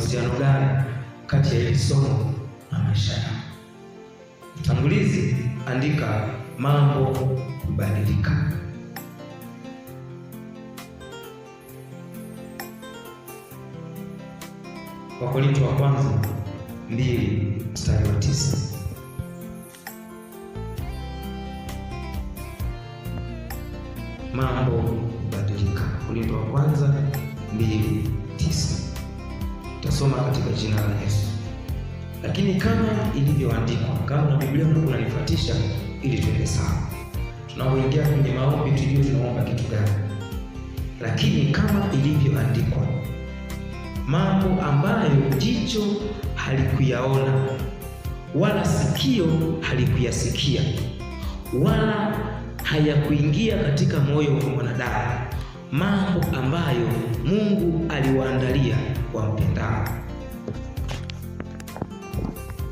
uhusiano gani kati ya hili somo na maisha yako? Utangulizi, andika mambo kubadilika. Wakorintho wa kwanza 2:9. Mambo kubadilika. Wakorintho wa kwanza 2:9. Tasoma katika jina la Yesu. Lakini kama ilivyoandikwa, kama na Biblia unanifuatisha ili tuende sawa. Tunapoingia kwenye maombi tujue tunaomba kitu gani. Lakini kama ilivyoandikwa, mambo ambayo jicho halikuyaona wala sikio halikuyasikia wala hayakuingia katika moyo wa mwanadamu, mambo ambayo Mungu aliwaandalia wampendao.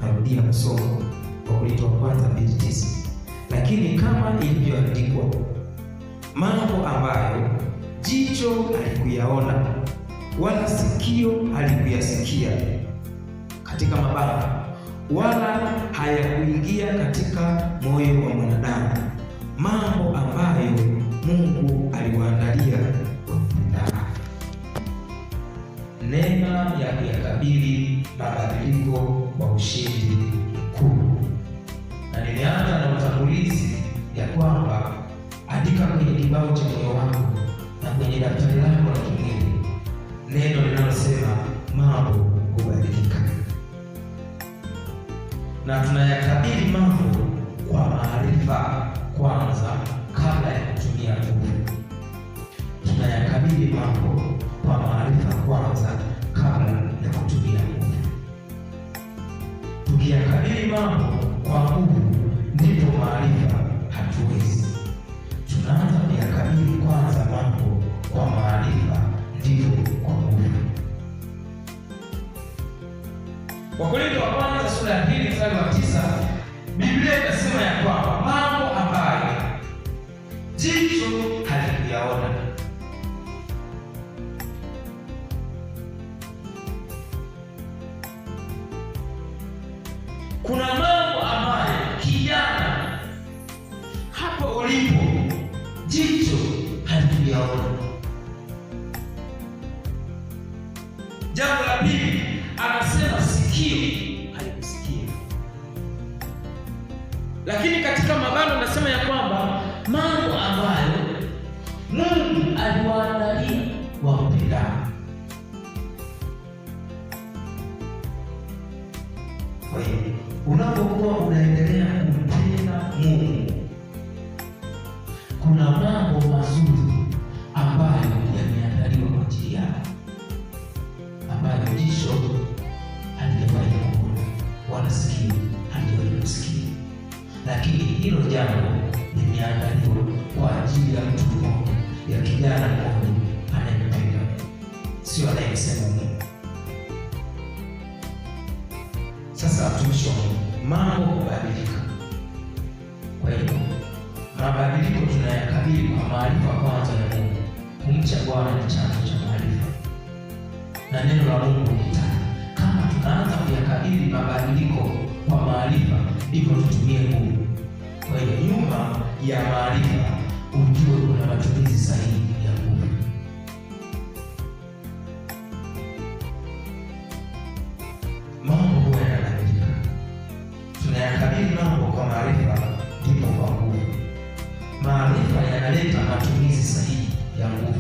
Narudia kusoma Wakorintho wa kwanza 2:9. Lakini kama ilivyoandikwa, mambo ambayo jicho halikuyaona wala sikio halikuyasikia, katika mababa, wala hayakuingia katika moyo wa mwanadamu, mambo ambayo Mungu aliwaandalia wapendao. Neema ya kuyakabili mabadiliko kwa ushindi mkuu. Na nimeanza na utangulizi ya kwamba andika kwenye kibao cha moyo wako na kwenye daftari lako la kimwili neno linalosema mambo kubadilika. Na tunayakabili mambo kwa maarifa kwanza kabla ya kutumia nguvu. Tunayakabili mambo kwa maarifa kwanza kabla ya kutumia nguvu. Tukiyakabili mambo kwa nguvu ndipo maarifa hatuwezi. Tunaanza kuyakabili kwanza mambo kwa maarifa ndipo kwa nguvu. Wakorintho wa kwanza sura ya 2 mstari wa 9, Biblia inasema ya kwamba mambo ambayo jicho halikuyaona kuna mambo ambayo kijana hapo ulipo jicho halikuyaona. Jambo la pili, anasema sikio halikusikia. Lakini katika mabano anasema ya kwamba mambo ambayo Mungu aliwaandalia wampendao. Kwa hiyo unapokuwa unaendelea kumpenda Mungu, kuna mambo mazuri ambayo yameandaliwa kwa ajili yako, ambayo jicho halijawahi kuona wala sikio halijawahi kusikia, lakini hilo jambo limeandaliwa kwa ajili ya mtu mmoja, ya kijana mmoja anayempenda, sio anayemsema Mungu. Sasa watumishi wa Mungu, mambo kubadilika. Kwa hiyo mabadiliko tunayakabili kwa maarifa kwanza ya Mungu. Kumcha Bwana ni chanzo cha maarifa, na neno la Mungu litaka kama tunaanza kuyakabili mabadiliko kwa maarifa, ndipo tutumie nguvu. Kwa hiyo nyuma ya maarifa ujue kuna matumizi sahihi ya nguvu. Mambo huwa yanabadilika. Tunayakabili mambo kwa maarifa, ndipo kwa nguvu. Maarifa yanaleta matumizi sahihi ya nguvu.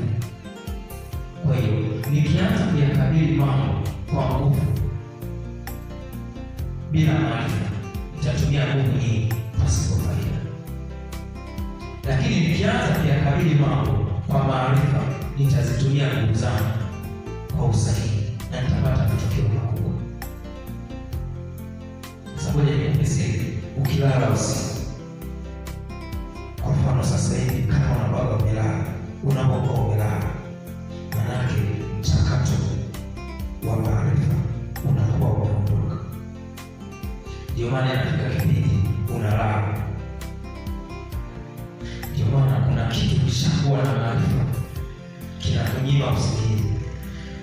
Kwa hiyo nikianza kuyakabili mambo kwa nguvu bila maarifa, nitatumia nguvu nyingi pasipo faida. Lakini nikianza kuyakabili mambo kwa maarifa, nitazitumia nguvu zangu kwa usahihi na nitapata matokeo makubwa. Sababu ukilala usiku, kwa mfano sasa hivi kama unabaga umelala, unapokuwa umelala, manake mchakato wa maarifa unakuwa unaondoka. Ndio maana inafika kipindi unalala. Ndio maana kuna kitu kishakuwa na maarifa kinakunyima usingizi.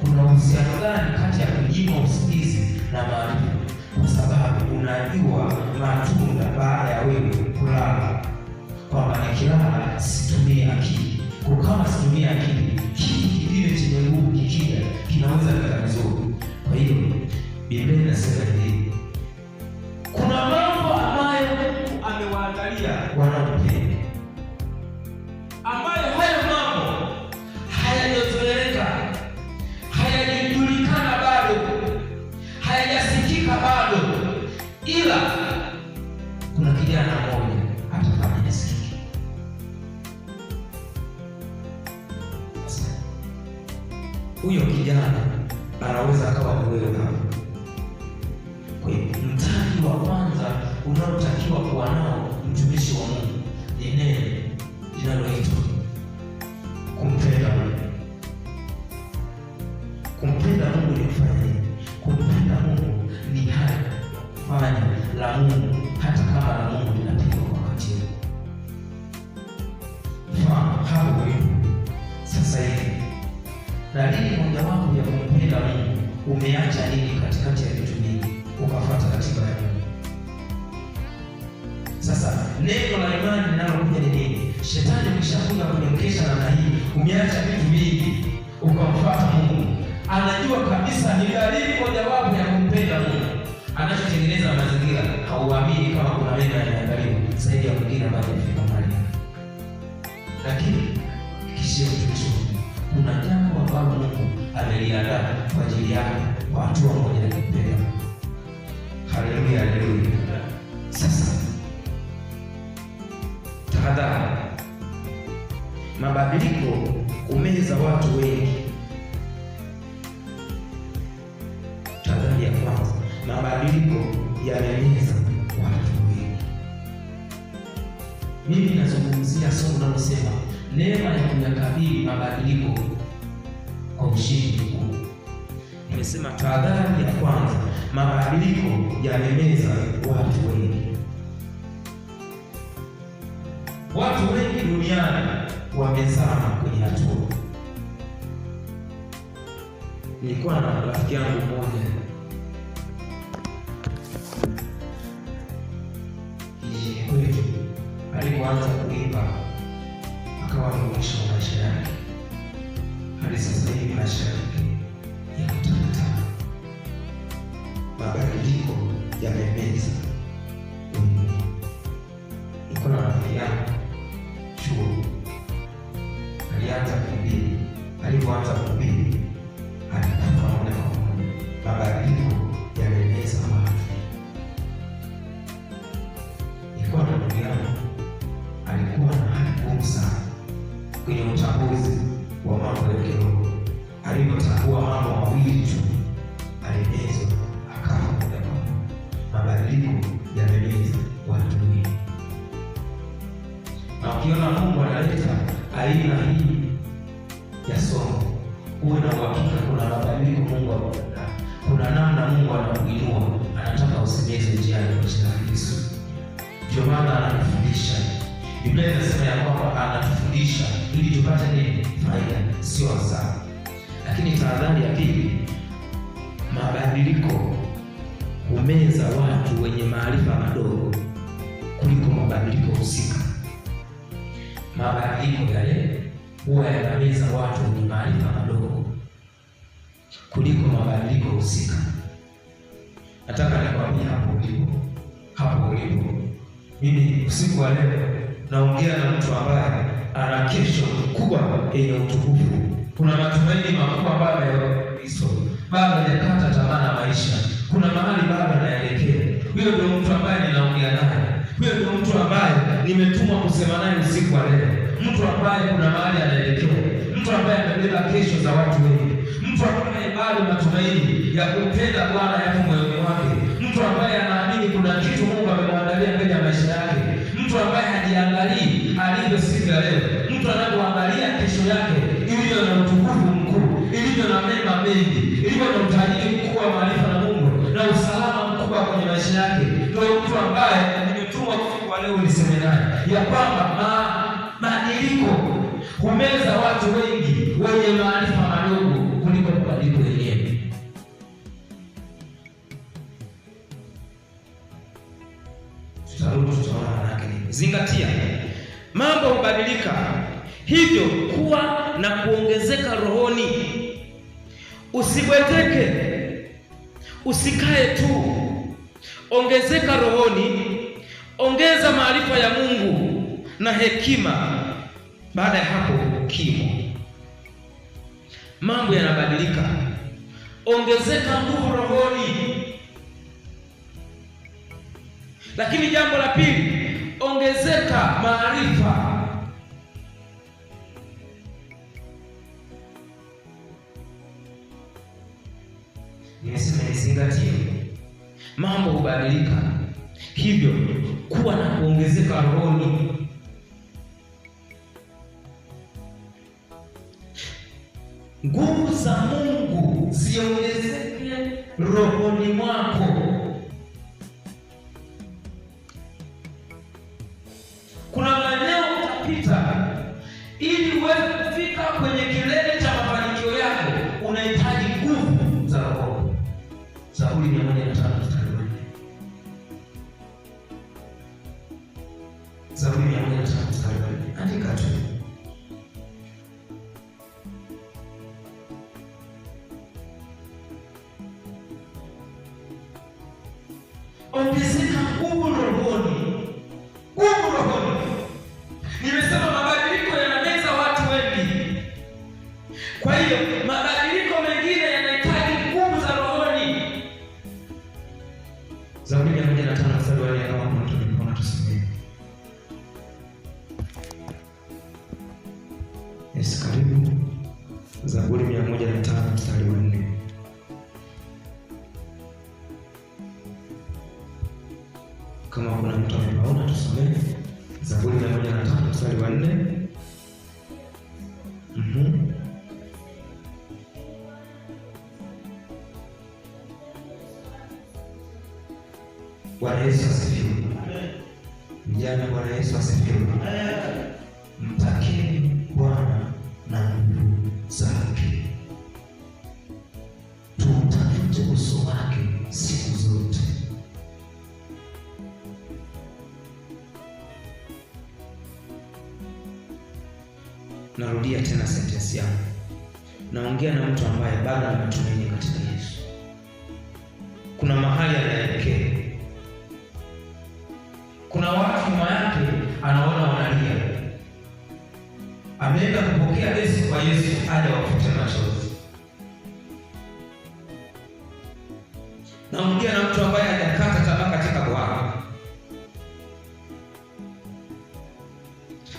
Kuna uhusiano gani kati ya kunyima na maarifa, kwa sababu unajua matunda baada ya wewe kulala, kwamba nikilala situmie akili. Kwa kama situmie akili, kitu kingine chenye nguvu kikija kinaweza kikazuru. Kwa hiyo Biblia inasema hivi, kuna mambo ambayo Mungu amewaandalia wanaopenda, ambayo hayo mambo hayajazoeleka, hayajulikana bado, hayajasikika bado, ila kuna kijana mmoja atafanya yasikike. Huyo kijana anaweza akawa ni wewe hapa. Kwa hiyo mtaji wa kwanza unaotakiwa kuwa nao mtumishi wa Mungu ni neno linaloitwa kumpenda Mungu. Kumpenda Mungu ni kufanya nini? Kumpenda Mungu ni fanya la Mungu, hata kama la Mungu linapigwa kwa wakati huu. Hapo ulipo sasa hivi, dalili mojawapo ya kumpenda Mungu, umeacha nini katikati ya vitu vingi ukafuata ratiba ya Mungu. Sasa neno la imani linalokuja ni nini? Shetani ukishakuja kunyokesha namna hii, umeacha vitu vingi ukamfuata Mungu, anajua kabisa ni dalili mojawapo ya kumpenda Mungu. Anachotengeneza mazingira, hauamini kama kuna mema yanaandaliwa zaidi ya mwingine ambaye amefika mahali. Lakini kishia mtumishi, kuna jambo ambalo Mungu ameliandaa kwa ajili yako kwa hatua moja ya kumpenda. Haleluya, haleluya. Sasa tahadhari, mabadiliko umeza watu wengi. Tahadhari ya kwanza, mabadiliko yamemeza watu wengi. Mimi nazungumzia somo linalosema neema ya kuyakabili mabadiliko kwa ushindi mkuu. Nimesema tahadhari ya kwanza, mabadiliko yamemeza watu wengi. Watu wengi duniani wamezama kwenye hatua. Nilikuwa na rafiki yangu mmoja kwetu, alipoanza kuimba akawa ameonyesha maisha yake hadi sasa hivi, maisha yake yanataka mabadiliko yamemeza wengi. Nilikuwa na rafiki yangu chuo, alianza kuhubiri. Alipoanza kuhubiri alikufa moja kwa moja. Mabadiliko yamemeza watu. Nilikuwa na ndugu yangu, alikuwa na hali ngumu sana kwenye utambuzi wa mambo ya kiroho. Alipotambua mambo mawili tu, alimezwa akafa moja kwa moja. Mabadiliko yamemeza watu wengi. Na ukiona Mungu analeta aina hii ya somo, uwe na uhakika kuna mabadiliko Mungu anakuandaa. Kuna namna Mungu anakuinua, anataka usimeze njiani kwa jina la Yesu. Ndio maana anatufundisha. Biblia inasema ya kwamba anatufundisha ili tupate nini? Faida, sio hasara. Lakini tahadhari ya pili, mabadiliko humeza watu wenye maarifa madogo kuliko mabadiliko husika. Mabadiliko yale huwa yanameza watu wenye maarifa madogo kuliko mabadiliko husika. Nataka nikwambie hapo ulipo. Mimi usiku wa leo naongea na mtu ambaye ana kesho kubwa yenye utukufu. Kuna matumaini makubwa ambayo bado hajakata tamaa na maisha. Kuna mahali bado anaelekea. Huyo ndio mtu ambaye ninaongea naye. Huyo ndio mtu ambaye nimetumwa kusema naye usiku wa leo. Mtu ambaye kuna mahali anaelekea. Mtu ambaye amebeba kesho za watu wengi. Mtu ambaye bado matumaini ya kumpenda Bwana yako moyoni mwake. Mtu ambaye anaamini kuna kitu Mungu amemwandalia mbele ya maisha yake. Mtu ambaye hajiangalii alivyo siku ya leo. Mtu anapoangalia kesho yake ilivyo na utukufu mkuu, ilivyo na mema mengi, ilivyo na utajiri mkubwa wa maarifa na Mungu na usalama mkubwa kwenye maisha yake. Ndio mtu ambaye nimetumwa usiku wa leo niseme naye ya kwamba mabadiliko humeza watu wengi wenye maarifa madogo kuliko mabadiliko yenyewe. tutarudi tutaona maana yake nini. Zingatia, mambo hubadilika, hivyo kuwa na kuongezeka rohoni. Usibweteke, usikae tu, ongezeka rohoni, ongeza maarifa ya Mungu na hekima. Baada ya hapo kimo, mambo yanabadilika. Ongezeka nguvu rohoni. Lakini jambo la pili, ongezeka maarifa. Nimesema nizingatie, mambo hubadilika, hivyo kuwa na kuongezeka rohoni. Nguvu za Mungu ziongezeke rohoni mwako. Kuna maeneo utapita ili uweze kufika kwenye kilele cha mafanikio yako, unahitaji nguvu za roho. Zaburi 105 mstari wa 4. Zaburi 105 mstari wa 4. Andika tu. Ongezeka nguvu rohoni. Nguvu rohoni. Nimesema mabadiliko yanameza watu wengi. Kwa hiyo mabadiliko mengine yanahitaji nguvu za rohoni. Zaburi 105 mstari wa 4, kama kuna mtu anaona tusome. Yes, karibu. Zaburi 105 mstari wa 4. Kama kuna mtu anaona tusome. Zaburi 105 mstari wa 4. Bwana Yesu asifiwe. Vijana, Bwana Yesu asifiwe. Mtakeni Bwana na nguvu zake. Tutafute uso wake siku zote. Narudia tena sentensi yangu. Naongea na mtu ambaye bado anatumaini katika Yesu. Kuna mahali anaelekea. Kuna watu nyuma yake anaona wanalia. Ameenda kupokea Yesu kwa Yesu aje wafute machozi. Naongea na mtu ambaye hajakata tamaa katika Bwana.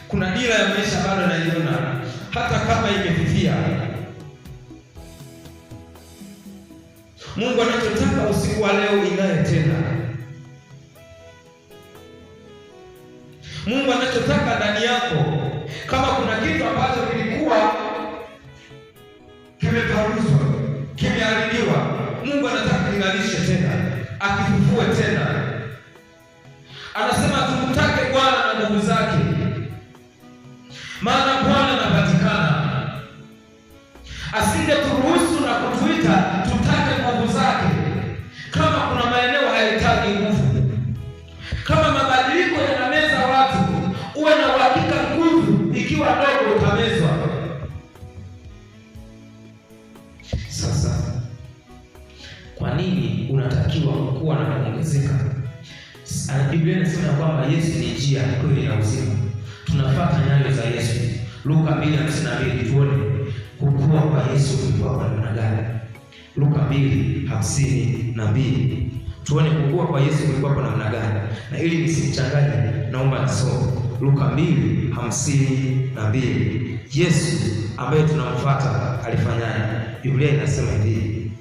Kuna dira ya maisha bado anaiona hata kama imefifia. Mungu anachotaka usiku wa leo ing'ae tena. Mungu anachotaka ndani yako, kama kuna kitu ambacho kilikuwa kimeparuzwa, kimeharibiwa, Mungu anataka king'arishe tena, akifufue tena. Anasema tumtake Bwana na nguvu zake, maana Bwana anapatikana. Asingeturuhusu na kutuita tutake nguvu zake kama kuna maeneo hayahitaji nguvu. Kama mabadiliko yanameza watu, uwe na uhakika nguvu ikiwa ndogo utamezwa. Sasa kwa nini unatakiwa kuwa na kuongezeka? Biblia inasema kwamba Yesu ni njia, kweli na uzima. Tunafuata nyayo za Yesu. Luka 2:52, tuone kukua kwa Yesu kulikuwa kwa namna gani. Luka 2:52, tuone kukua kwa Yesu kulikuwa kwa namna gani. Na ili nisichanganye, naomba nisome Luka 2:52. Yesu ambaye tunamfuata alifanyaje? Biblia inasema hivi: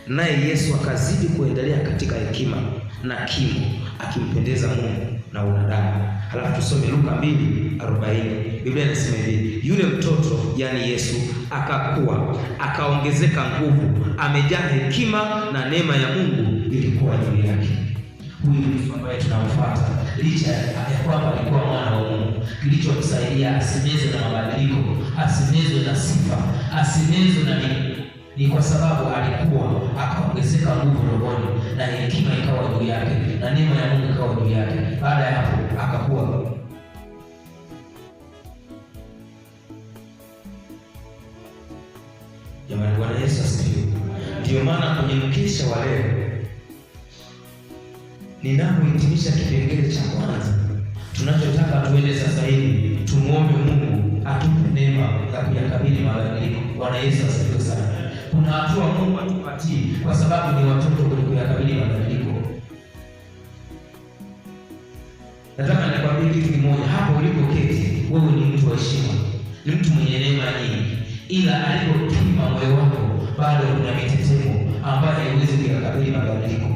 naye Yesu akazidi kuendelea katika hekima na kimo, akimpendeza Mungu na wanadamu. Halafu tusome Luka 2:40. Biblia inasema hivi: yule mtoto, yani Yesu, akakua, akaongezeka nguvu, amejaa hekima na neema ya Mungu ilikuwa juu yake. Huyu Yesu ambaye tunamfuata, licha ya kwamba alikuwa mwana wa Mungu, kilichomsaidia asimezwe na mabadiliko, asimezwe na sifa, asimezwe na ni kwa sababu alikuwa akaongezeka nguvu rohoni. na hekima ikawa juu yake na neema ya Mungu ikawa juu yake. Baada ya hapo akakuwa. Jamani, Bwana Yesu asifiwe. Ndio maana kwenye mkesha wa leo ninapohitimisha kipengele cha kwanza, tunachotaka tuende sasa hivi tumuombe Mungu atupe neema ya kuyakabili mabadiliko. Bwana Yesu asifiwe sana. Kuna hatua Mungu atupatie kwa sababu ni watoto kwenye kuyakabili mabadiliko. Nataka nikwambie kitu kimoja, hapo ulipoketi wewe ni mtu wa heshima, ni mtu mwenye neema nyingi, ila alipopima moyo wako bado kuna mitetemo ambayo haiwezi kuyakabili mabadiliko.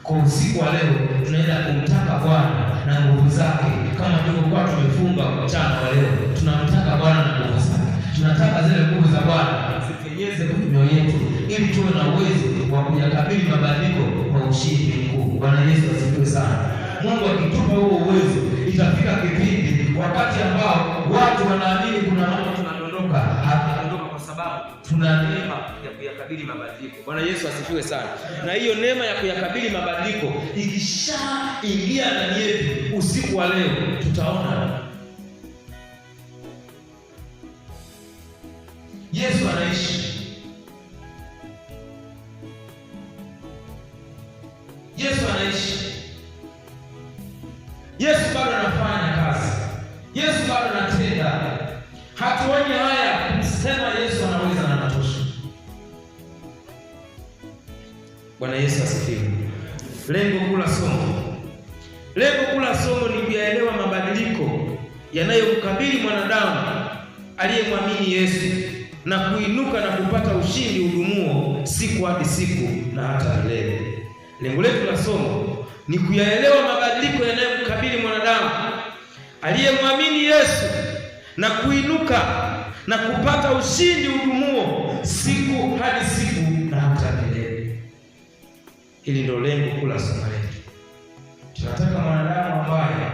Kwa usiku wa leo tunaenda kumtaka Bwana na nguvu zake, kama tulivyokuwa tumefunga mchana wa leo. Tunamtaka Bwana na nguvu zake, tunataka zile nguvu za Bwana zipenyeze kwenye mioyo yetu, ili tuwe na uwezo wa kuyakabili mabadiliko kwa ushindi mkuu. Bwana Yesu asifiwe sana. Mungu akitupa huo uwezo, itafika kipindi wakati ambao watu wanaamini kuna mambo tunadondoka, hatudondoka kwa sababu tuna neema ya kuyakabili mabadiliko. Bwana Yesu asifiwe sana. Na hiyo neema ya kuyakabili mabadiliko ikishaingia ndani yetu usiku wa leo, tutaona Yesu anaishi. Yesu anaishi. Yesu bado anafanya kazi. Yesu bado anatenda. Hatuoni haya kumsema Yesu anaweza na anatosha. Bwana Yesu asifiwe. Lengo kula somo ni kuyaelewa mabadiliko yanayomkabili mwanadamu aliyemwamini Yesu na kuinuka na kupata ushindi udumuo siku hadi siku na hata milele. Lengo letu la somo ni kuyaelewa mabadiliko yanayomkabili mwanadamu aliyemwamini Yesu na kuinuka na kupata ushindi udumuo siku hadi siku na hata milele. Hili ndio lengo kula somo letu. Tunataka mwanadamu ambaye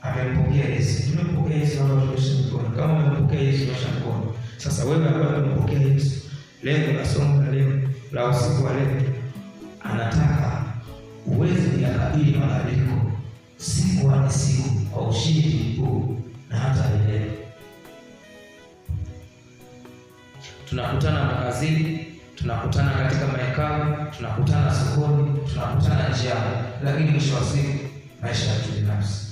amempokea Yesu. Tumempokea Yesu na tumeshamkoa. Kama umempokea Yesu umeshamkoa. Sasa wewe ambaye umempokea Yesu, lengo la somo la leo, la usiku wa leo, anataka uweze kuyakabili mabadiliko siku hadi siku kwa ushindi mkuu na hata milele. Tunakutana makazini, tunakutana katika mahekalu, tunakutana sokoni, tunakutana njiani, lakini mwisho wa siku maisha yetu binafsi.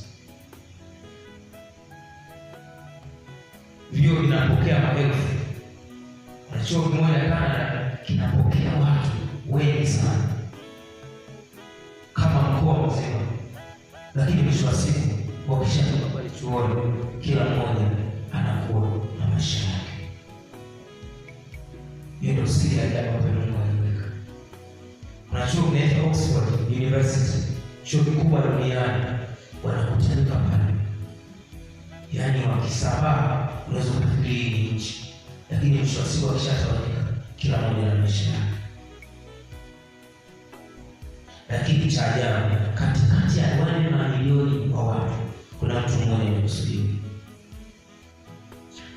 Vio vinapokea maelfu. Na chuo kimoja Canada kinapokea watu wengi sana kama mkoa mzima, lakini mwisho wa siku wakishatoka pale chuoni, kila mmoja anakuwa na maisha yake. Hiyo ndio siri ya ajabu ambayo Mungu aliweka. Kuna chuo kinaitwa Oxford University, chuo kikubwa duniani, wanakutanika pale. Yaani wakisabaa unaweza kufikiri ni nchi, lakini mwisho wa siku wakishatawanyika, kila mmoja na maisha yake. Lakini cha ajabu, katikati ya wale mamilioni wa watu kuna mtu mmoja amekusudiwa.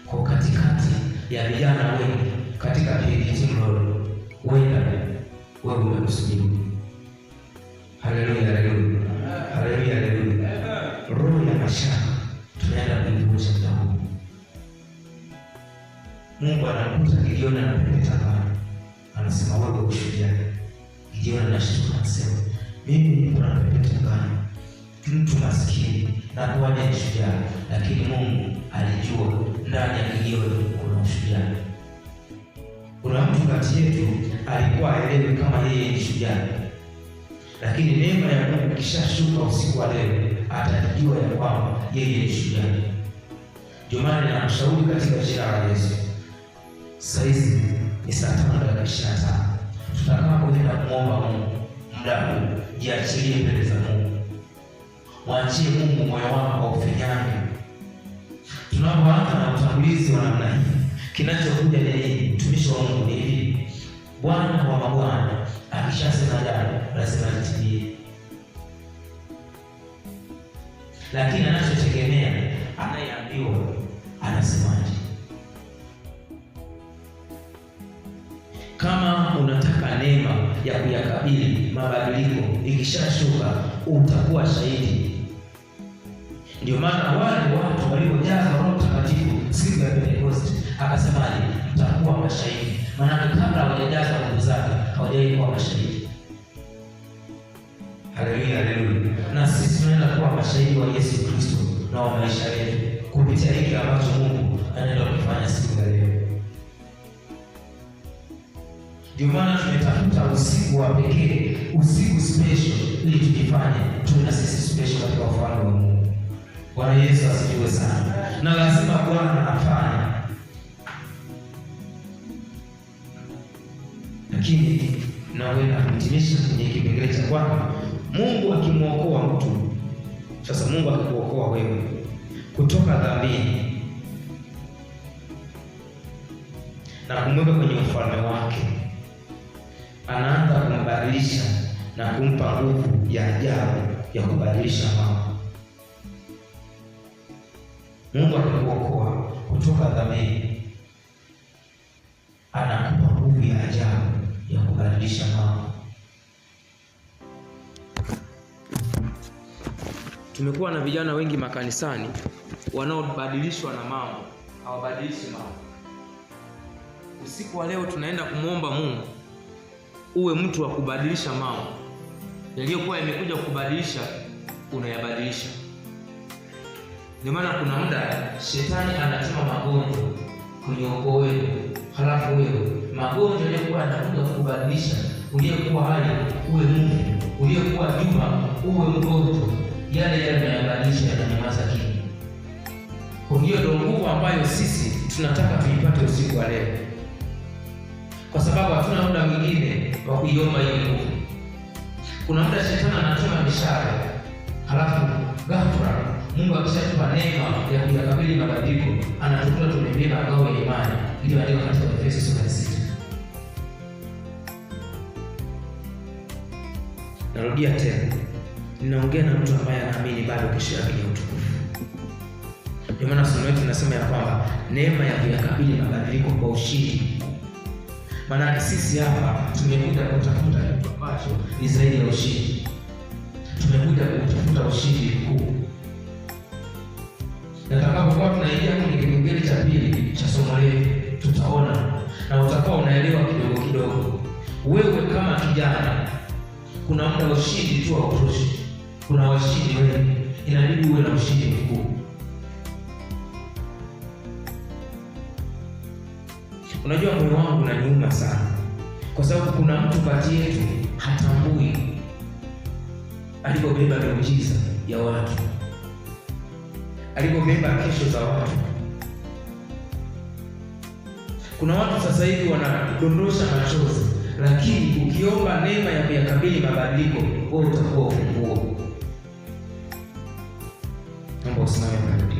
Kwa katikati ya vijana wengi katika PhD mlolo, wewe umekusudiwa. Haleluya, haleluya. Haleluya, haleluya. Roho ya mashaka tunaenda kuivunja muda huu. Mungu anakuta Gideoni anapepeta ngano. Anasema wewe ushujaa. Gideoni anashtuka anasema, mimi niko napepeta ngano, mtu maskini na kuwaje shujaa. Lakini Mungu alijua ndani ya Gideoni kuna ushujaa. Kuna mtu kati yetu alikuwa haelewi kama yeye ni shujaa, lakini neema ya Mungu kishashuka usiku wa leo, atajua ya kwamba yeye ni shujaa. Ndio maana ninamshauri katika jina la Yesu. Saizi ni saa 5:25. Tutakapoenda kuomba Mungu, muda huu jiachilie mbele za Mungu. Mwachie Mungu moyo wako wa ufinyange. Tunapoanza na utangulizi wa namna hii, kinachokuja ni nini? Mtumishi wa Mungu ni hivi: Bwana wa mabwana akishasema jambo lazima litimie. Lakini anachotegemea anayeambiwa anasemaje. Kama unataka neema ya kuyakabili kuyakabili mabadiliko, ikishashuka utakuwa shahidi. Ndio maana wale watu waliojazwa Roho Mtakatifu siku ya Pentekoste akasemaje? Mtakuwa mashahidi. Maana kabla hawajajazwa nguvu zake hawajawahi kuwa mashahidi. Haleluya, haleluya. Na sisi tunaenda kuwa mashahidi wa Yesu Kristo na wa maisha yetu kupitia hiki ambacho Mungu anaenda kufanya siku ya leo. Ndio maana tumetafuta usiku wa pekee, usiku special, ili tujifanye tuwe na sisi special katika ufalme wa Mungu. Bwana Yesu asifiwe sana. Na lazima Bwana afanye. Lakini naweza kuhitimisha kwenye kipengele cha kwamba Mungu akimwokoa mtu, sasa Mungu akikuokoa wewe kutoka dhambini na kumweka kwenye ufalme wake, anaanza kumbadilisha na kumpa nguvu ya ajabu ya kubadilisha mambo. Mungu akikuokoa kutoka dhambini, anakupa nguvu ya ajabu ya kubadilisha mambo. Tumekuwa na vijana wengi makanisani wanaobadilishwa na mambo, hawabadilishi mambo. Usiku wa leo tunaenda kumwomba Mungu uwe mtu wa kubadilisha mambo. Yaliyokuwa yamekuja kukubadilisha, unayabadilisha. Ndio maana kuna muda shetani anatuma magonjwa kwenye ukoo wetu, halafu wewe magonjwa yaliyokuwa yanakuja kukubadilisha, uliyekuwa hali uwe Mungu, uliyekuwa juma uwe mgonjwa, yale yanayobadilisha yananyamaza kimya. Kwa hiyo ndio nguvu ambayo sisi tunataka tuipate usiku wa leo, kwa sababu hatuna muda mwingine wa kuiomba hiyo nguvu. Kuna muda shetani anatuma mishale, halafu ghafla Mungu akishatupa neema ya kuyakabili mabadiliko, anatukuta tumebeba ngao ya imani iliyoandikwa katika Efeso sura ya 6. Narudia tena, ninaongea na mtu ambaye anaamini bado kesho yake ya utukufu. Ndio maana somo letu linasema ya kwamba neema ya kuyakabili mabadiliko kwa ushindi. Maana sisi hapa tumekuja kutafuta kitu ambacho ni zaidi ya ushindi. Tumekuja kutafuta ushindi mkuu. Na tutakapokuwa tunaingia kwenye kipengele cha pili cha somo letu, tutaona na utakuwa unaelewa kidogo kidogo. Wewe kama kijana, kuna muda ushindi tu hautoshi. Kuna washindi wengi, inabidi uwe na ushindi mkuu. Unajua moyo wangu unaniuma sana, kwa sababu kuna mtu kati yetu hatambui alipobeba miujiza ya watu, alipobeba kesho za watu. Kuna watu sasa hivi wanadondosha machozi, lakini ukiomba neema ya kuyakabili mabadiliko, wewe utakuwa ufunguo. Naomba usimame.